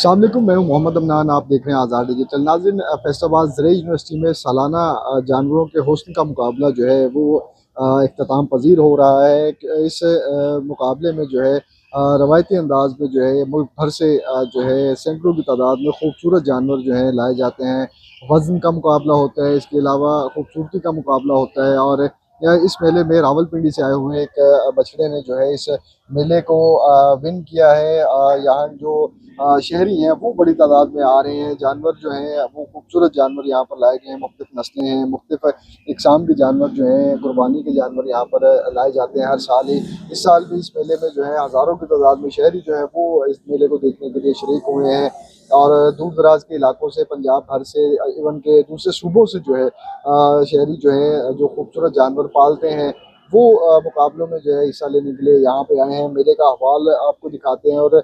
अस्सलाम वालेकुम, मैं हूं मोहम्मद अमनान। आप देख रहे हैं आज़ाद डिजिटल। नाज़रीन, फैसलाबाद ज़राई यूनिवर्सिटी में सालाना जानवरों के हुस्न का मुकाबला जो है वो इख्तिताम पज़ीर हो रहा है। इस मुकाबले में जो है रवायती अंदाज में जो है मुल्क भर से जो है सैकड़ों की तादाद में खूबसूरत जानवर जो हैं लाए जाते हैं। वज़न का मुकाबला होता है, इसके अलावा खूबसूरती का मुकाबला होता है। और इस मेले में रावलपिंडी से आए हुए एक बछड़े ने जो है इस मेले को विन किया है। यहाँ जो शहरी हैं वो बड़ी तादाद में आ रहे हैं। जानवर जो हैं वो खूबसूरत जानवर यहाँ पर लाए गए हैं, मुख्तलिफ नस्लें हैं, मुख्तलिफ इकसाम के जानवर जो हैं, कुर्बानी के जानवर यहाँ पर लाए जाते हैं हर साल ही। इस साल भी इस मेले में जो है हज़ारों की तादाद में शहरी जो है वो इस मेले को देखने के लिए शरीक हुए हैं। और दूर दराज के इलाकों से, पंजाब भर से, इवन के दूसरे सूबों से जो है शहरी जो है जो खूबसूरत जानवर पालते हैं वो मुकाबलों में जो है हिस्सा लेने के लिए यहाँ पे आए हैं। मेले का अहवाल आपको दिखाते हैं और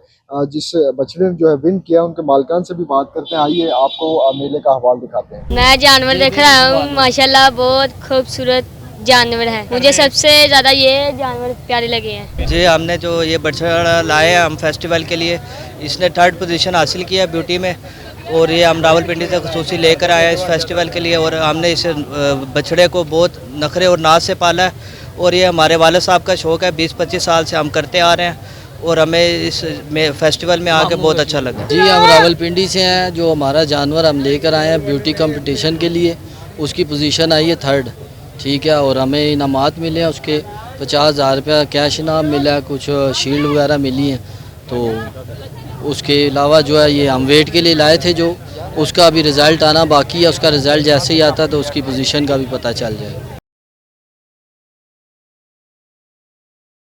जिस बछड़े ने जो है विन किया उनके मालिकान से भी बात करते हैं। आइए आपको मेले का अहवाल दिखाते हैं। मैं जानवर देख रहा हूँ, माशाल्लाह बहुत खूबसूरत जानवर है। मुझे सबसे ज़्यादा ये जानवर प्यारे लगे हैं। जी, हमने जो ये बछड़ा लाए हैं हम फेस्टिवल के लिए, इसने 3rd पोजीशन हासिल किया है ब्यूटी में। और ये हम रावलपिंडी से खुसूसी लेकर आए हैं इस फेस्टिवल के लिए। और हमने इस बछड़े को बहुत नखरे और नाज से पाला है। और ये हमारे वालिद साहब का शौक़ है, 20-25 साल से हम करते आ रहे हैं। और हमें इस फेस्टिवल में आके बहुत अच्छा लगा। जी, हम रावलपिंडी से हैं। जो हमारा जानवर हम लेकर आए हैं ब्यूटी कंपटीशन के लिए, उसकी पोजीशन आई है 3rd, ठीक है। और हमें इनामात मिले हैं, उसके 50,000 रुपया कैश इनाम मिला है, कुछ शील्ड वगैरह मिली हैं। तो उसके अलावा जो है ये हम वेट के लिए लाए थे, जो उसका अभी रिज़ल्ट आना बाकी है। उसका रिज़ल्ट जैसे ही आता है तो उसकी पोजीशन का भी पता चल जाएगा।